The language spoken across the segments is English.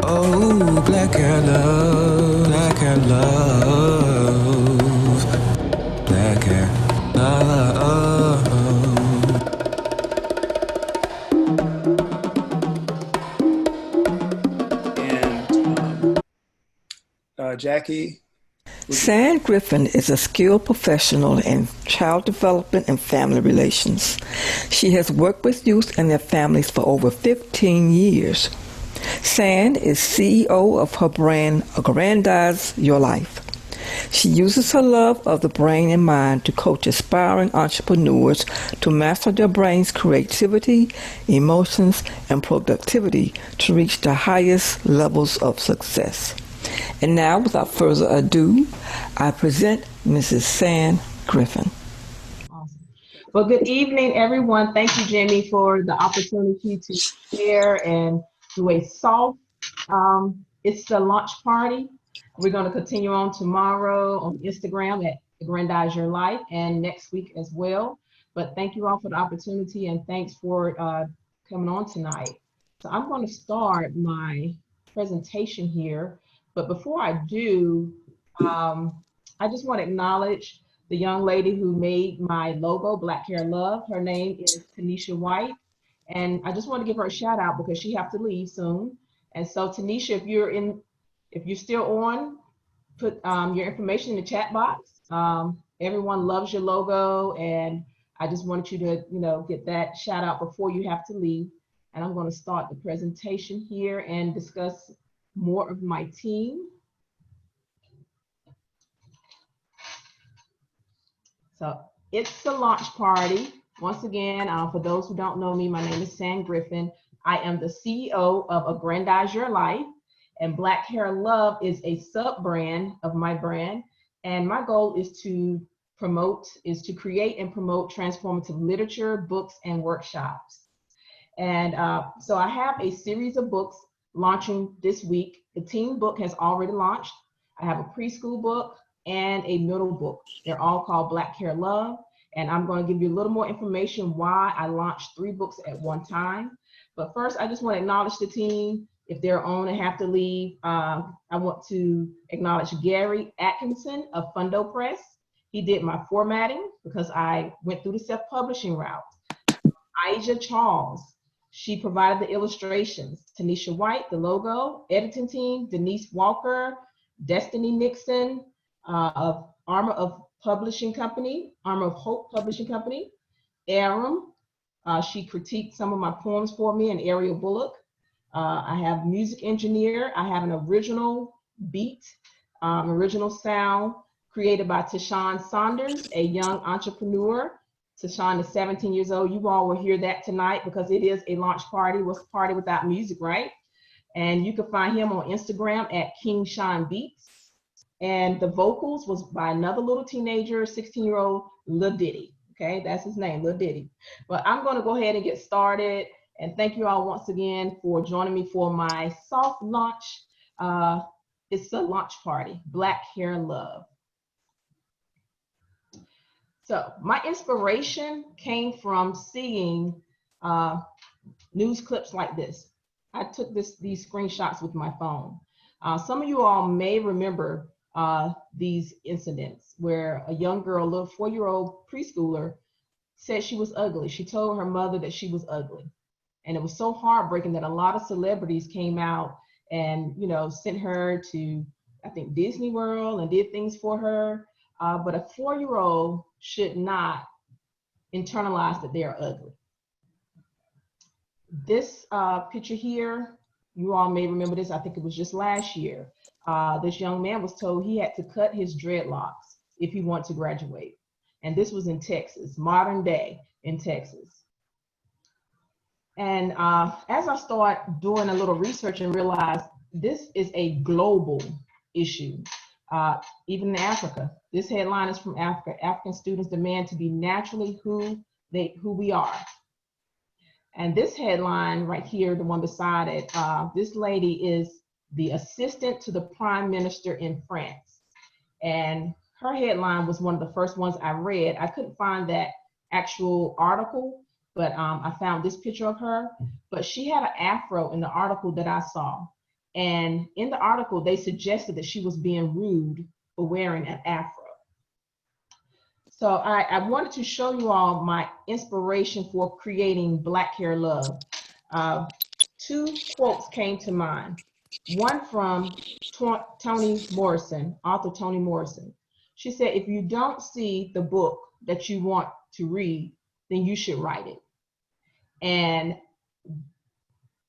Oh, black hair love, black hair love, black hair love. And Jackie, would you? San Griffin is a skilled professional in child development and family relations. She has worked with youth and their families for over 15 years. San is CEO of her brand, Aggrandize Your Life. She uses her love of the brain and mind to coach aspiring entrepreneurs to master their brain's creativity, emotions, and productivity to reach the highest levels of success. And now, without further ado, I present Mrs. San Griffin. Awesome. Well, good evening, everyone. Thank you, Jimmy, for the opportunity to share and do a soft. It's the launch party. We're going to continue on tomorrow on Instagram at Aggrandize Your Life and next week as well. But thank you all for the opportunity and thanks for coming on tonight. So I'm going to start my presentation here. But before I do, I just want to acknowledge the young lady who made my logo, Black Hair Love. Her name is Tanisha White. And I just want to give her a shout out because she has to leave soon. And so Tanisha, if you're still on, put your information in the chat box. Everyone loves your logo, and I just wanted you to, get that shout out before you have to leave. And I'm going to start the presentation here and discuss more of my team. So it's the launch party. Once again, for those who don't know me, my name is San Griffin. I am the CEO of Aggrandize Your Life, and Black Hair Love is a sub-brand of my brand. And my goal is to create and promote transformative literature, books, and workshops. And so I have a series of books launching this week. The teen book has already launched. I have a preschool book and a middle book. They're all called Black Hair Love. And I'm going to give you a little more information why I launched 3 books at one time. But first, I just want to acknowledge the team. If they're on and have to leave, I want to acknowledge Gary Atkinson of Fundo Press. He did my formatting because I went through the self-publishing route. Aija Charles, she provided the illustrations. Tanisha White, the logo. Editing team, Denise Walker, Destiny Nixon of Armor of Publishing Company, Armor of Hope Publishing Company. Aram, she critiqued some of my poems for me, and Ariel Bullock. I have music engineer. I have an original beat, original sound created by Tashawn Saunders, a young entrepreneur. Tashawn is 17 years old. You all will hear that tonight because it is a launch party. What's a party without music, right? And you can find him on Instagram at King Sean Beats. And the vocals was by another little teenager, 16-year-old Lil Diddy. Okay, that's his name, Lil Diddy. But I'm going to go ahead and get started. And thank you all once again for joining me for my soft launch. It's a launch party, Black Hair Love. So my inspiration came from seeing news clips like this. I took these screenshots with my phone. Some of you all may remember these incidents where a young girl, a little 4-year-old preschooler, said she was ugly. She told her mother that she was ugly. And it was so heartbreaking that a lot of celebrities came out and, sent her to, I think, Disney World and did things for her. But a 4-year-old should not internalize that they are ugly. This picture here, you all may remember this. I think it was just last year. This young man was told he had to cut his dreadlocks if he wanted to graduate. And this was in Texas, modern day in Texas. And as I start doing a little research and realize this is a global issue, even in Africa. This headline is from Africa. African students demand to be naturally who we are. And this headline right here, the one beside it, this lady is the assistant to the prime minister in France. And her headline was one of the first ones I read. I couldn't find that actual article, but I found this picture of her. But she had an afro in the article that I saw. And in the article, they suggested that she was being rude for wearing an afro. So I wanted to show you all my inspiration for creating Black Hair Love. Two quotes came to mind. One from Toni Morrison, author Toni Morrison. She said, if you don't see the book that you want to read, then you should write it. And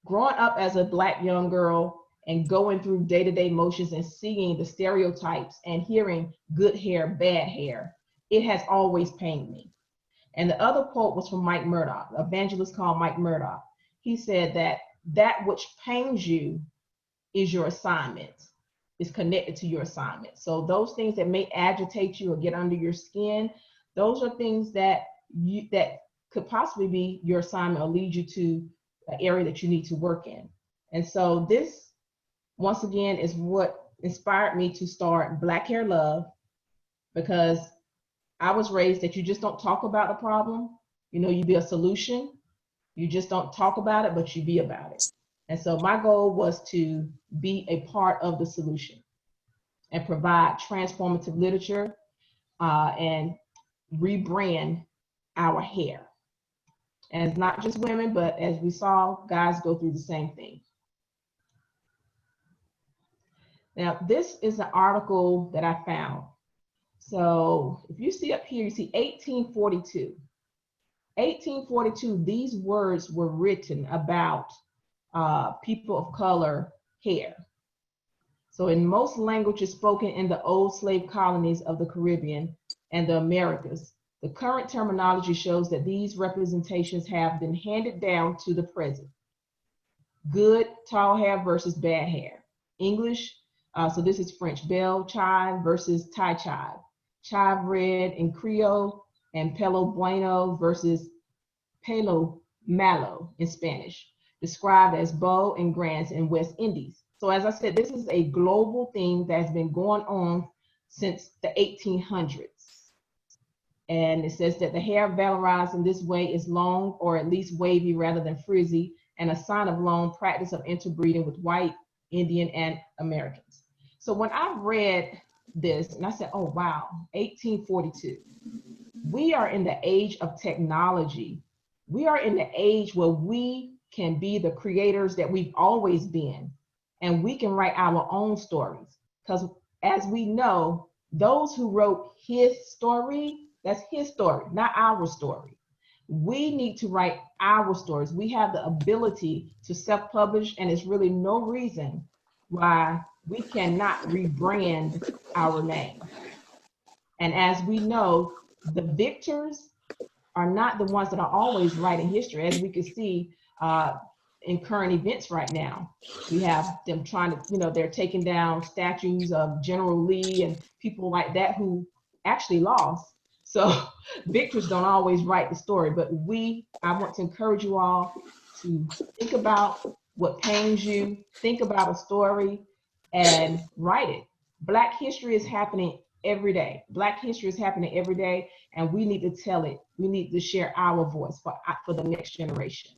growing up as a Black young girl and going through day-to-day motions and seeing the stereotypes and hearing good hair, bad hair, it has always pained me. And the other quote was from Mike Murdock, an evangelist called Mike Murdock. He said that which pains you is your assignment, is connected to your assignment. So those things that may agitate you or get under your skin, those are things that could possibly be your assignment or lead you to an area that you need to work in. And so this, once again, is what inspired me to start Black Hair Love, because I was raised that you just don't talk about the problem, you be a solution. You just don't talk about it, but you be about it. And so my goal was to be a part of the solution and provide transformative literature and rebrand our hair. And it's not just women, but as we saw, guys go through the same thing. Now, this is an article that I found. So if you see up here, you see 1842. 1842, these words were written about people of color hair. So in most languages spoken in the old slave colonies of the Caribbean and the Americas, the current terminology shows that these representations have been handed down to the present. Good tall hair versus bad hair. English, so this is French, belle chive versus tie chive. Chive red in Creole, and pelo bueno versus pelo malo in Spanish, described as beau and grand in West Indies. So as I said, this is a global thing that's been going on since the 1800s. And it says that the hair valorized in this way is long or at least wavy rather than frizzy, and a sign of long practice of interbreeding with white, Indian, and Americans. So when I read this, and I said, oh wow, 1842. We are in the age of technology. We are in the age where we can be the creators that we've always been, and we can write our own stories. Because as we know, those who wrote his story, that's his story, not our story. We need to write our stories. We have the ability to self-publish, and it's really no reason why we cannot rebrand our name. And as we know, the victors are not the ones that are always writing history. As we can see in current events right now, we have them trying to, they're taking down statues of General Lee and people like that who actually lost. So victors don't always write the story, but I want to encourage you all to think about what pains you, think about a story, and write it. Black history is happening every day. Black history is happening every day, and we need to tell it. We need to share our voice for the next generation.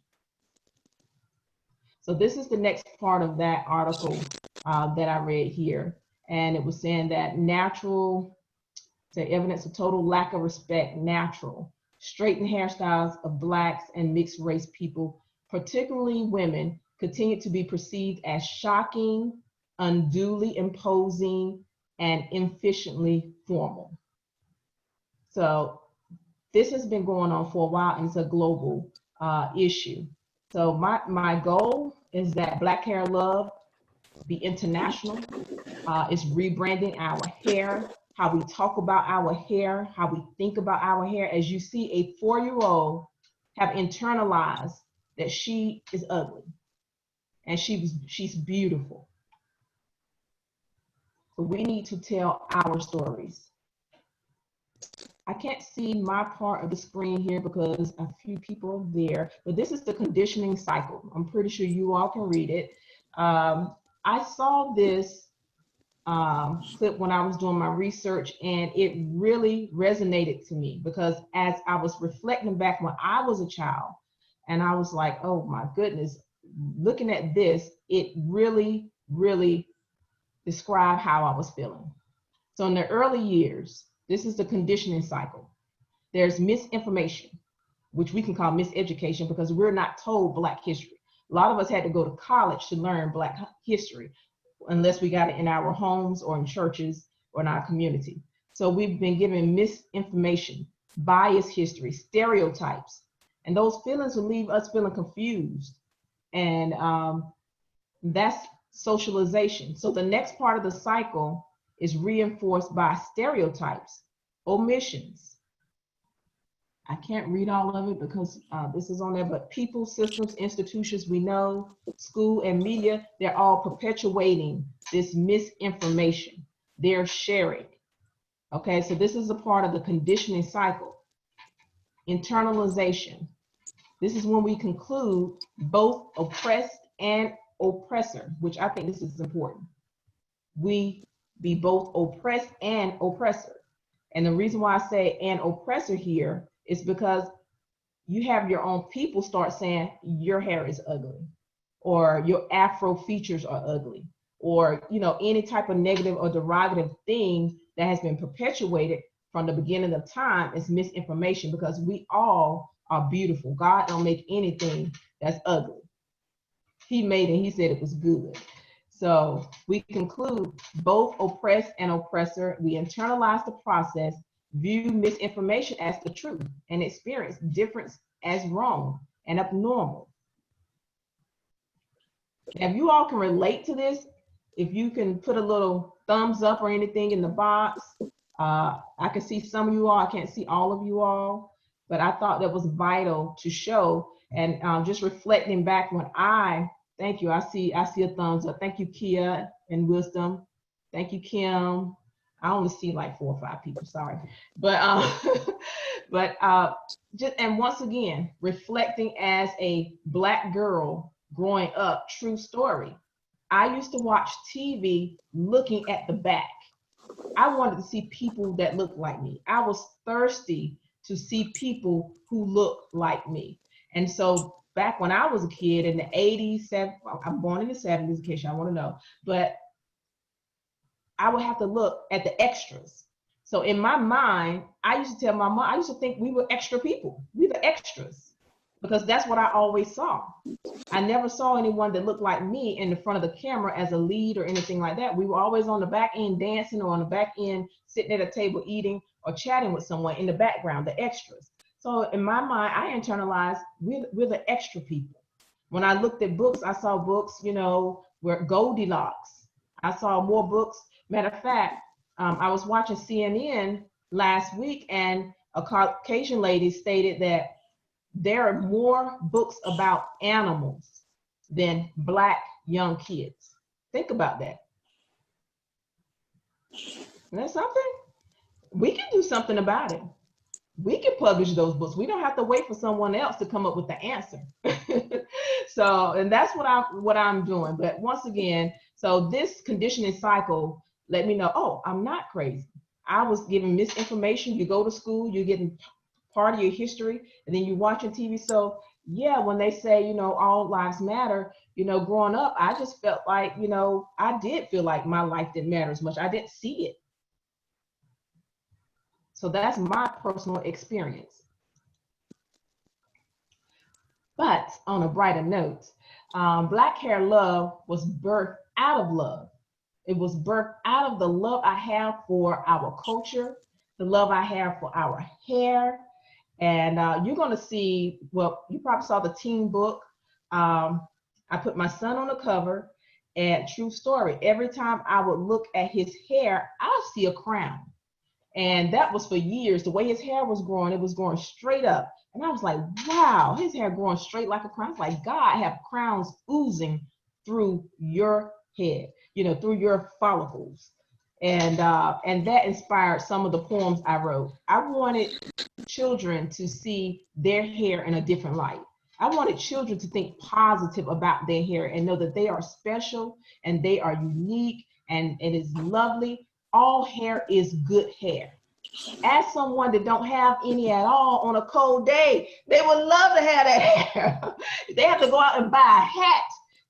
So this is the next part of that article that I read here. And it was saying that the evidence of total lack of respect, natural, straightened hairstyles of Blacks and mixed race people, particularly women, continue to be perceived as shocking, unduly imposing, and inefficiently formal. So this has been going on for a while, and it's a global issue. So my goal is that Black Hair Love be international. It's rebranding our hair, how we talk about our hair, how we think about our hair. As you see, a 4-year-old have internalized that she is ugly and she's beautiful. So we need to tell our stories. I can't see my part of the screen here because a few people are there, but this is the conditioning cycle. I'm pretty sure you all can read it. I saw this clip when I was doing my research, and it really resonated to me because as I was reflecting back when I was a child, and I was like, oh my goodness, looking at this, it really really describe how I was feeling. So in the early years, this is the conditioning cycle. There's misinformation, which we can call miseducation because we're not told Black history. A lot of us had to go to college to learn Black history, unless we got it in our homes or in churches or in our community. So we've been given misinformation, biased history, stereotypes, and those feelings will leave us feeling confused. And that's socialization. So the next part of the cycle is reinforced by stereotypes, omissions. I can't read all of it because this is on there, but people, systems, institutions we know, school and media, they're all perpetuating this misinformation. They're sharing. Okay, so this is a part of the conditioning cycle. Internalization. This is when we conclude both oppressed and oppressor, which I think this is important. We be both oppressed and oppressor. And the reason why I say an oppressor here is because you have your own people start saying your hair is ugly, or your Afro features are ugly, or any type of negative or derogative thing that has been perpetuated from the beginning of time is misinformation, because we all are beautiful. God don't make anything that's ugly. He made it, he said it was good. So we conclude both oppressed and oppressor. We internalize the process, view misinformation as the truth, and experience difference as wrong and abnormal. Now, if you all can relate to this, if you can put a little thumbs up or anything in the box. I can see some of you all, I can't see all of you all, but I thought that was vital to show. And just reflecting back when thank you, I see a thumbs up. Thank you, Kia and Wisdom. Thank you, Kim. I only see like 4 or 5 people, sorry. But and once again, reflecting as a Black girl growing up, true story. I used to watch TV looking at the back. I wanted to see people that looked like me. I was thirsty to see people who look like me. And so back when I was a kid in the 80s, I'm born in the 70s in case y'all want to know, but I would have to look at the extras. So in my mind, I used to tell my mom, I used to think we were extra people. We were extras, because that's what I always saw. I never saw anyone that looked like me in the front of the camera as a lead or anything like that. We were always on the back end dancing, or on the back end sitting at a table eating or chatting with someone in the background, the extras. So in my mind, I internalized we're the extra people. When I looked at books, I saw books, where Goldilocks. I saw more books. Matter of fact, I was watching CNN last week, and a Caucasian lady stated that there are more books about animals than Black young kids. Think about that. Isn't that something? We can do something about it. We can publish those books. We don't have to wait for someone else to come up with the answer. So, and that's what I'm doing. But once again, so this conditioning cycle let me know, oh, I'm not crazy. I was given misinformation. You go to school, you're getting part of your history, and then you're watching TV. So yeah, when they say, all lives matter, growing up, I just felt like, I did feel like my life didn't matter as much. I didn't see it. So that's my personal experience. But on a brighter note, Black Hair Love was birthed out of love. It was birthed out of the love I have for our culture, the love I have for our hair. And you're going to see, well, you probably saw the teen book. I put my son on the cover, and true story, every time I would look at his hair, I see a crown. And that was for years. The way his hair was growing, it was growing straight up. And I was like, wow, his hair growing straight like a crown. It's like, God, I have crowns oozing through your head, through your follicles. And that inspired some of the poems I wrote. I wanted children to see their hair in a different light. I wanted children to think positive about their hair and know that they are special and they are unique and it is lovely. All hair is good hair. Ask someone that don't have any at all on a cold day, they would love to have that hair. They have to go out and buy a hat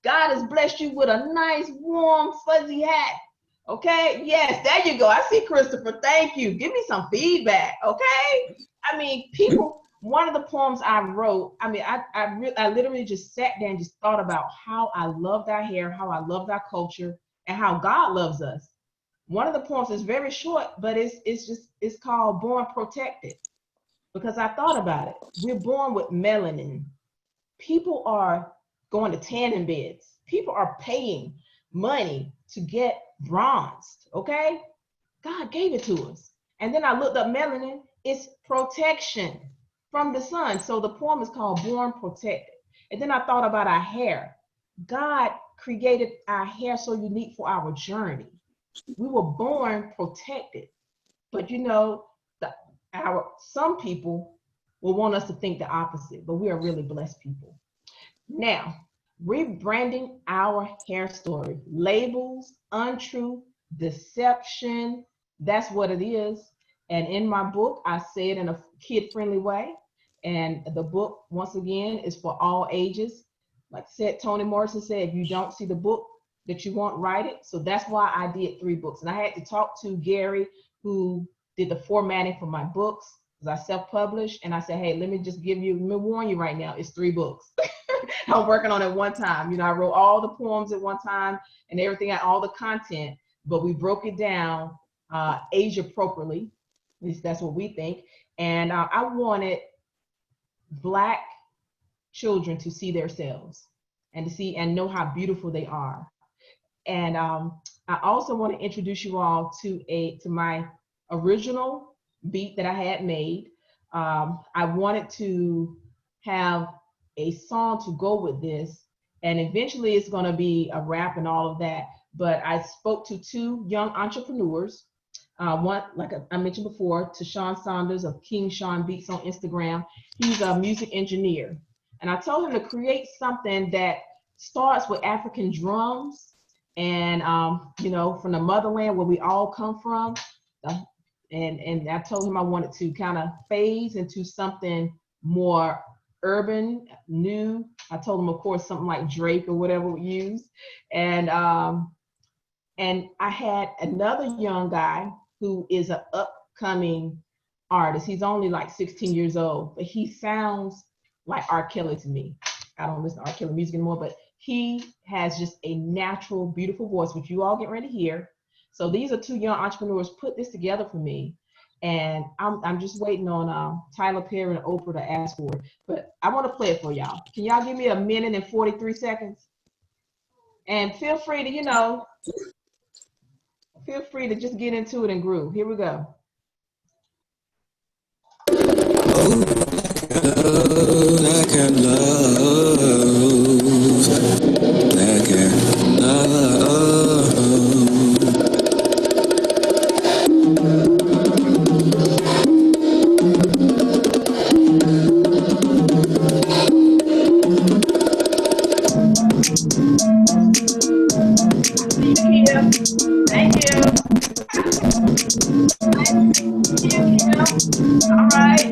God has blessed you with a nice, warm, fuzzy hat. Okay, yes, there you go. I see Christopher. Thank you. Give me some feedback. Okay. I mean, people, one of the poems I wrote, I mean, I literally just sat there and just thought about how I loved our hair, how I loved our culture, and how God loves us. One of the poems is very short, but it's called Born Protected, because I thought about it. We're born with melanin. People are going to tanning beds. People are paying money to get bronzed, okay? God gave it to us. And then I looked up melanin, it's protection from the sun. So the poem is called Born Protected. And then I thought about our hair. God created our hair so unique for our journey. We were born protected. But you know, some people will want us to think the opposite, but we are really blessed people. Now, rebranding our hair story. Labels, untrue, deception, that's what it is. And in my book, I say it in a kid-friendly way. And the book, once again, is for all ages. Like said, Toni Morrison said, if you don't see the book that you want, write it. So that's why I did 3 books. And I had to talk to Gary, who did the formatting for my books, because I self-published. And I said, hey, let me warn you right now, it's 3 books. I'm working on it one time. You know, I wrote all the poems at one time and everything, all the content, but we broke it down age appropriately. At least that's what we think. And I wanted Black children to see themselves and to see and know how beautiful they are. And I also want to introduce you all to my original beat that I had made. I wanted to have a song to go with this, and eventually it's going to be a rap and all of that. But I spoke to 2 young entrepreneurs. One, like I mentioned before, to Sean Saunders of King Sean Beats on Instagram. He's a music engineer. And I told him to create something that starts with African drums and, you know, from the motherland where we all come from. And I told him I wanted to kind of phase into something more urban, new. I told him, of course, something like Drake or whatever we use. And I had another young guy who is an upcoming artist. He's only like 16 years old, but he sounds like R. Kelly to me. I don't listen to R. Kelly music anymore, but he has just a natural, beautiful voice, which you all get ready to hear. So these are 2 young entrepreneurs put this together for me. And I'm just waiting on Tyler Perry and Oprah to ask for it. But I want to play it for y'all. Can y'all give me 1 minute and 43 seconds? And feel free to, you know, feel free to just get into it and groove. Here we go. Like a love, like a love. Thank you. Thank you. All right.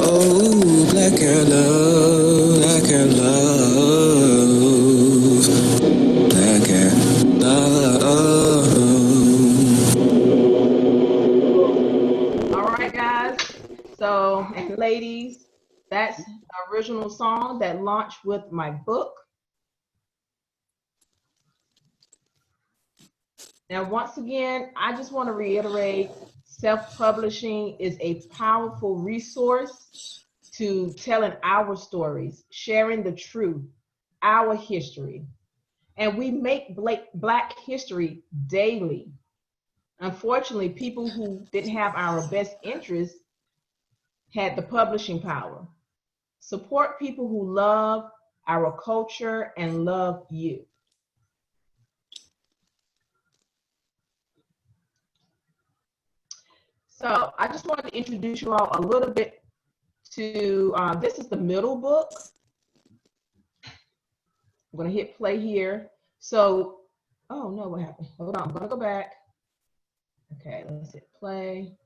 Oh, black and love, black and love, black and love. All right, guys. So, and ladies, that's the original song that launched with my book. Now, once again, I just want to reiterate, self-publishing is a powerful resource to telling our stories, sharing the truth, our history. And we make Black history daily. Unfortunately, people who didn't have our best interests had the publishing power. Support people who love our culture and love you. So I just wanted to introduce you all a little bit to, this is the middle book. I'm gonna hit play here. So, oh no, what happened? Hold on, I'm gonna go back. Okay, let's hit play.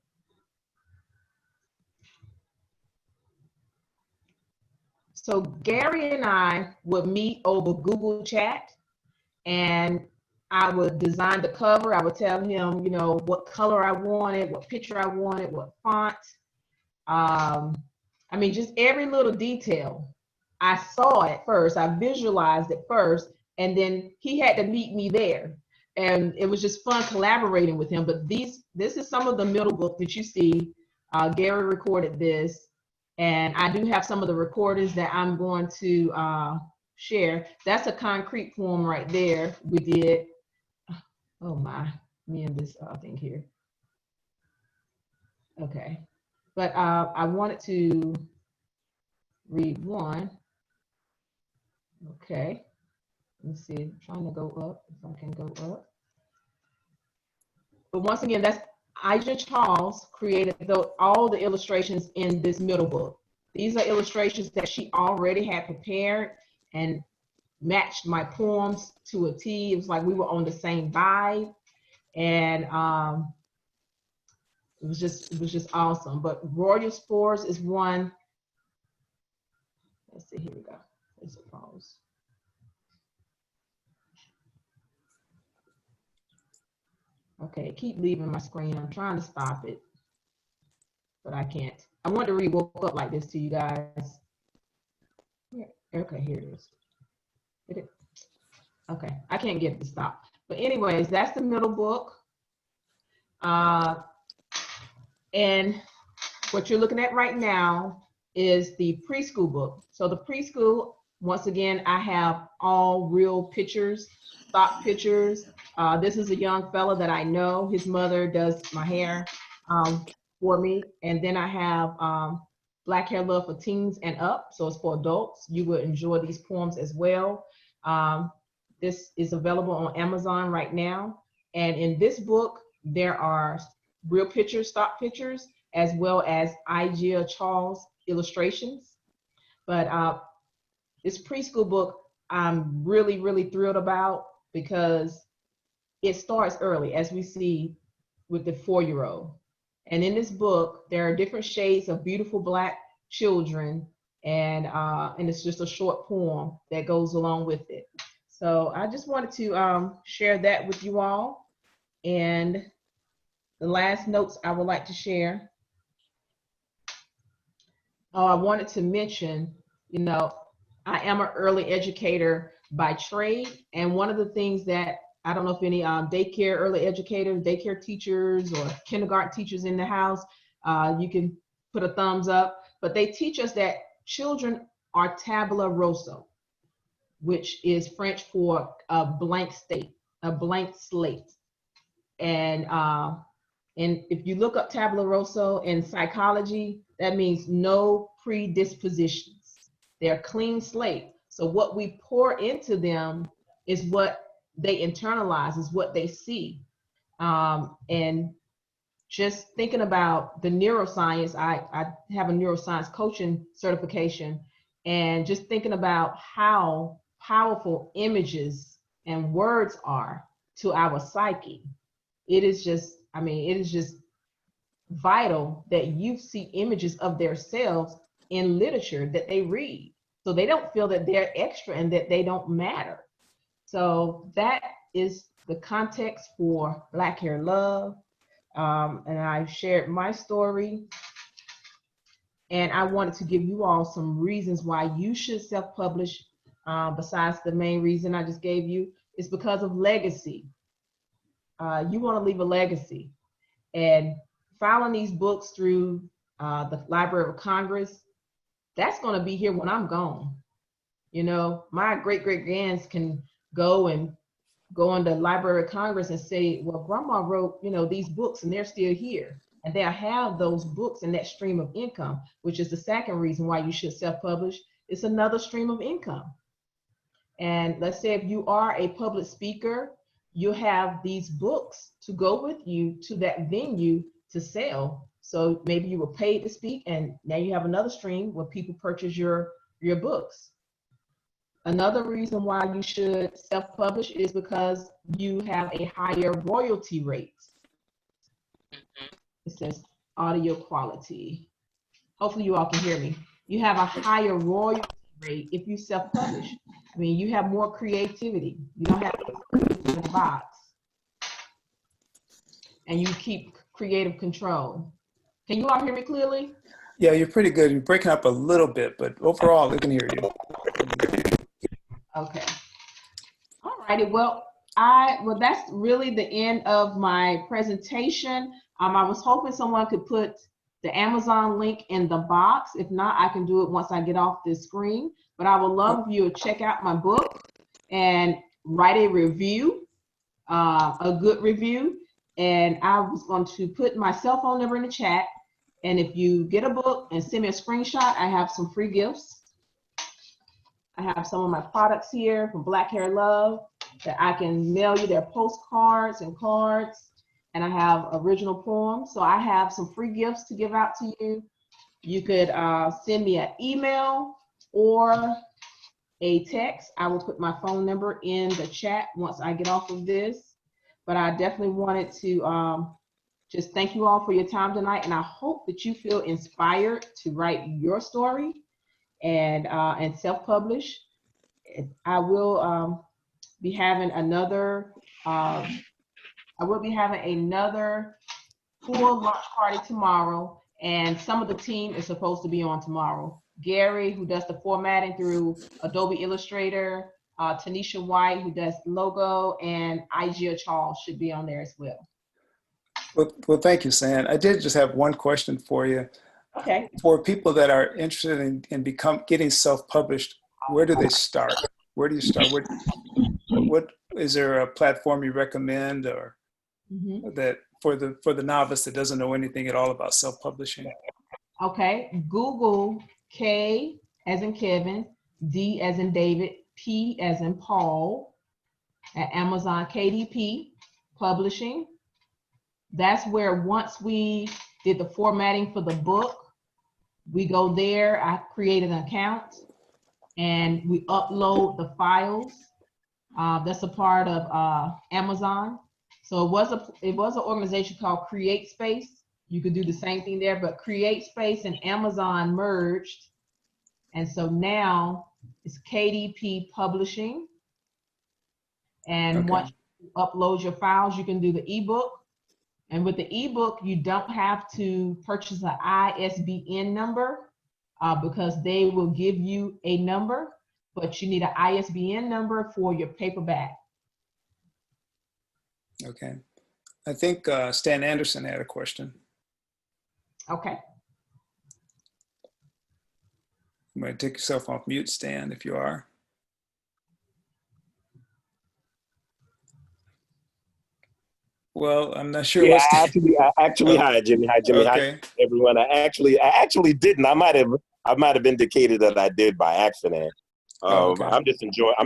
So Gary and I would meet over Google Chat, and I would design the cover. I would tell him, you know, what color I wanted, what picture I wanted, what font. I mean, just every little detail. I saw it first, I visualized it first, and then he had to meet me there. And it was just fun collaborating with him. But this is some of the middle book that you see. Gary recorded this, and I do have some of the recordings that I'm going to share. That's a concrete poem right there we did. Oh my, me and this thing here. Okay, but I wanted to read one. Okay, let's see, I'm trying to go up, if I can go up. But once again, that's Ija Charles created all the illustrations in this middle book. These are illustrations that she already had prepared and matched my poems to a T. It was like we were on the same vibe, and it was just awesome. But Royal Spores is one. Let's see, here we go. Let's pause. Okay, keep leaving my screen. I'm trying to stop it, but I can't. I want to read Woke Up Like This to you guys. Yeah. Okay, here it is. Okay, I can't get it to stop. But anyways, that's the middle book. And what you're looking at right now is the preschool book. So the preschool, once again, I have all real pictures, stock pictures. This is a young fella that I know. His mother does my hair for me. And then I have Black Hair Love for Teens and Up. So it's for adults. You will enjoy these poems as well. This is available on Amazon right now. And in this book, there are real pictures, stock pictures, as well as Ija Charles illustrations. But this preschool book, I'm really, really thrilled about because it starts early, as we see with the 4-year-old. And in this book, there are different shades of beautiful Black children, and it's just a short poem that goes along with it. So I just wanted to share that with you all. And the last notes I would like to share. Oh, I wanted to mention, you know, I am an early educator by trade. And one of the things that, I don't know if any daycare early educators, daycare teachers or kindergarten teachers in the house, you can put a thumbs up, but they teach us that children are tabula rasa, which is French for a blank state, a blank slate. And if you look up tabula rasa in psychology, that means no predispositions. They're a clean slate. So what we pour into them is what they internalize, is what they see. And just thinking about the neuroscience, I have a neuroscience coaching certification, and just thinking about how powerful images and words are to our psyche. It is just, I mean, it is just vital that you see images of themselves in literature that they read, so they don't feel that they're extra and that they don't matter. So that is the context for Black Hair Love. And I shared my story, and I wanted to give you all some reasons why you should self-publish. Besides the main reason I just gave you, is because of legacy. you want to leave a legacy. And filing these books through the Library of Congress, that's going to be here when I'm gone. You know, my great-great-grands can go on the Library of Congress and say, well, grandma wrote, you know, these books and they're still here. And they'll have those books and that stream of income, which is the second reason why you should self-publish. It's another stream of income. And let's say if you are a public speaker, you have these books to go with you to that venue to sell. So maybe you were paid to speak and now you have another stream where people purchase your books. Another reason why you should self-publish is because you have a higher royalty rate. It says audio quality. Hopefully you all can hear me. You have a higher royalty rate if you self-publish. I mean, you have more creativity. You don't have to in a box. And you keep creative control. Can you all hear me clearly? Yeah, you're pretty good. You're breaking up a little bit, but overall, we can hear you. Okay. All righty. Well, that's really the end of my presentation. I was hoping someone could put the Amazon link in the box. If not, I can do it once I get off this screen. But I would love if you would check out my book and write a review, a good review. And I was going to put my cell phone number in the chat. And if you get a book and send me a screenshot, I have some free gifts. I have some of my products here from Black Hair Love that I can mail you. Their postcards and cards. And I have original poems. So I have some free gifts to give out to you. You could send me an email or a text. I will put my phone number in the chat once I get off of this. But I definitely wanted to just thank you all for your time tonight. And I hope that you feel inspired to write your story and self-publish. I will be having another full launch party tomorrow, and some of the team is supposed to be on tomorrow. Gary, who does the formatting through Adobe Illustrator, Tanisha White, who does logo, and Igia Charles should be on there as well. Well, thank you, San. I did just have one question for you. Okay. For people that are interested in getting self-published, where do they start? Where do you start? What is there a platform you recommend, or that for the novice that doesn't know anything at all about self-publishing? Okay. Google K as in Kevin, D as in David, P as in Paul at Amazon, KDP Publishing. That's where once we did the formatting for the book, we go there. I created an account and we upload the files. That's a part of Amazon. So it was an organization called CreateSpace. You could do the same thing there, but CreateSpace and Amazon merged. And so now it's KDP Publishing. And once you upload your files, you can do the ebook. And with the ebook, you don't have to purchase an ISBN number because they will give you a number, but you need an ISBN number for your paperback. Okay. I think Stan Anderson had a question. Okay. You might take yourself off mute, Stan, if you are. Well, I'm not sure. Yeah, hi Jimmy. Hi Jimmy. Okay. Hi everyone. I actually didn't. I might have indicated that I did by accident. Okay. I'm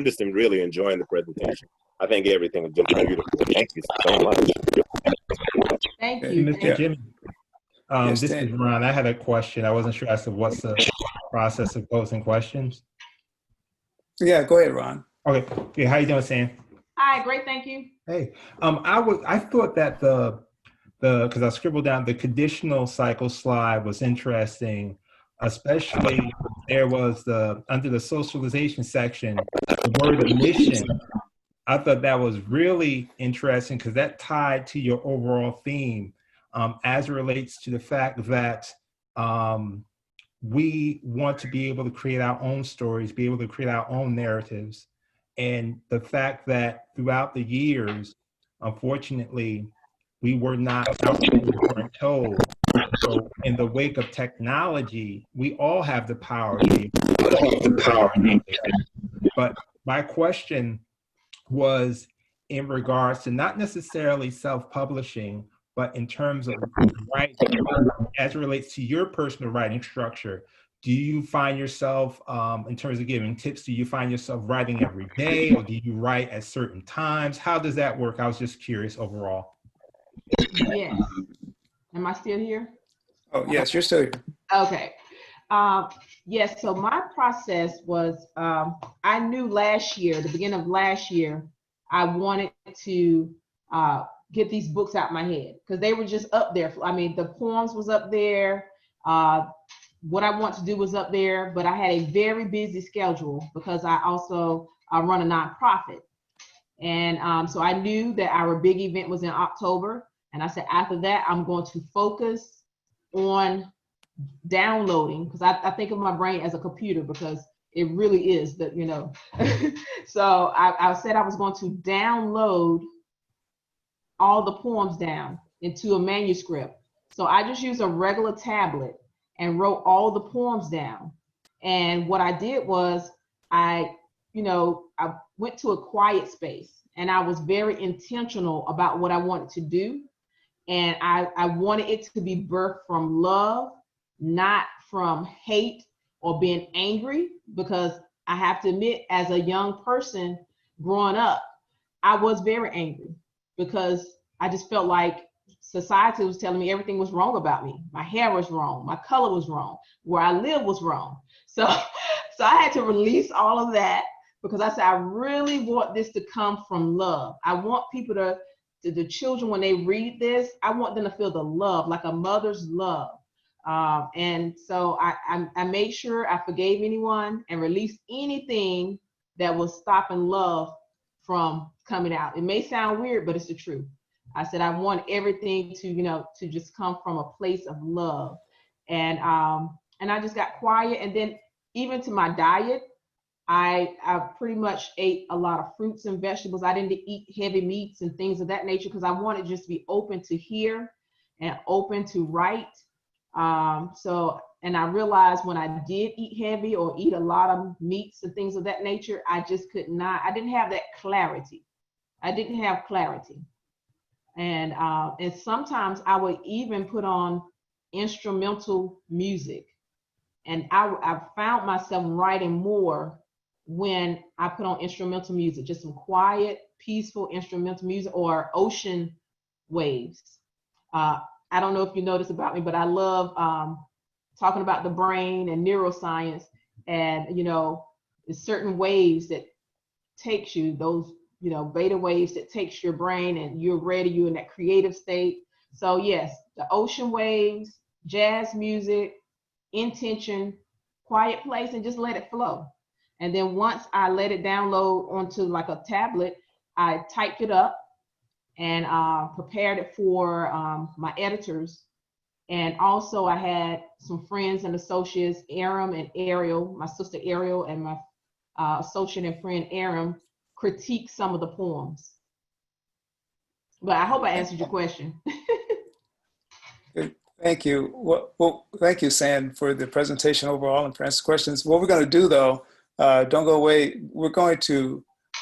just really enjoying the presentation. I think everything is just beautiful. Thank you so much. Thank you. Mr. Jimmy. Yes, this Dan. is Ron. I had a question. I wasn't sure as to what's the process of posing questions. Yeah, go ahead, Ron. Okay. Yeah, how you doing, Sam? Hi, great, thank you. Hey, I thought that because I scribbled down the conditional cycle slide was interesting, especially there was under the socialization section, the word admission. I thought that was really interesting because that tied to your overall theme as it relates to the fact that we want to be able to create our own stories, be able to create our own narratives. And the fact that throughout the years, unfortunately, we weren't told. So in the wake of technology, we all have the power. But my question was in regards to not necessarily self-publishing, but in terms of writing, as it relates to your personal writing structure. Do you find yourself, in terms of giving tips, do you find yourself writing every day, or do you write at certain times? How does that work? I was just curious overall. Yes. Am I still here? Oh, yes, you're still here. Okay. Yes, so my process was, I knew last year, the beginning of last year, I wanted to get these books out my head because they were just up there. I mean, the poems was up there. What I want to do was up there, but I had a very busy schedule because I also run a nonprofit. And so I knew that our big event was in October. And I said, after that, I'm going to focus on downloading, because I think of my brain as a computer, because it really is that, you know. So I said I was going to download all the poems down into a manuscript. So I just used a regular tablet and wrote all the poems down. And what I did was I went to a quiet space and I was very intentional about what I wanted to do. And I wanted it to be birthed from love, not from hate or being angry, because I have to admit, as a young person growing up, I was very angry because I just felt like society was telling me everything was wrong about me. My hair was wrong, my color was wrong, where I live was wrong. So I had to release all of that, because I said, I really want this to come from love. I want people to the children, when they read this, I want them to feel the love, like a mother's love. And so I made sure I forgave anyone and released anything that was stopping love from coming out. It may sound weird, but it's the truth. I said, I want everything to just come from a place of love. And I just got quiet. And then even to my diet, I pretty much ate a lot of fruits and vegetables. I didn't eat heavy meats and things of that nature because I wanted just to be open to hear and open to write. And I realized when I did eat heavy or eat a lot of meats and things of that nature, I just could not, I didn't have that clarity. I didn't have clarity. And sometimes I would even put on instrumental music. And I found myself writing more when I put on instrumental music, just some quiet, peaceful instrumental music or ocean waves. I don't know if you know this about me, but I love talking about the brain and neuroscience, and there's certain waves that takes you, those beta waves that takes your brain, and you're in that creative state. So yes, the ocean waves, jazz music, intention, quiet place, and just let it flow. And then once I let it download onto like a tablet, I typed it up and prepared it for my editors. And also I had some friends and associates, Aram and Ariel, my sister Ariel, and my associate and friend Aram, critique some of the poems. But I hope I answered your question. Thank you. Well, thank you, San, for the presentation overall and for answering questions. What we're going to do, though, don't go away.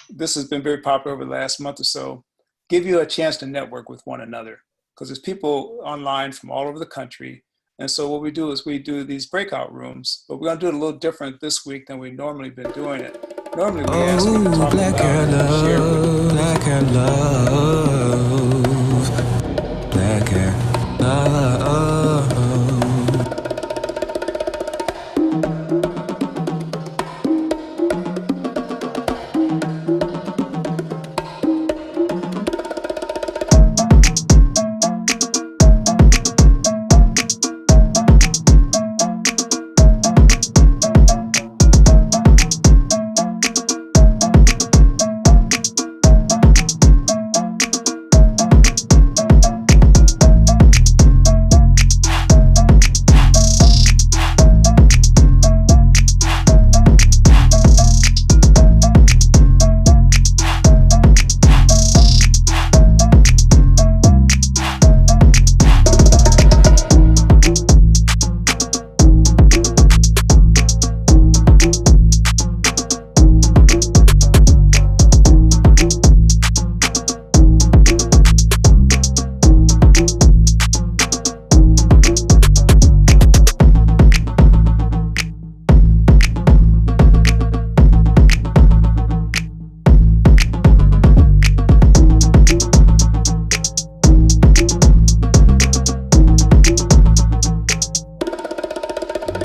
This has been very popular over the last month or so, give you a chance to network with one another, because there's people online from all over the country. And so what we do is we do these breakout rooms, but we're going to do it a little different this week than we've normally been doing it. Normally we ask you to talk black hair about share with black hair love, black hair love.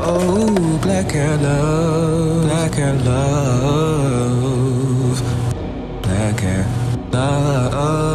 Oh, black hair love, black hair love, black hair love.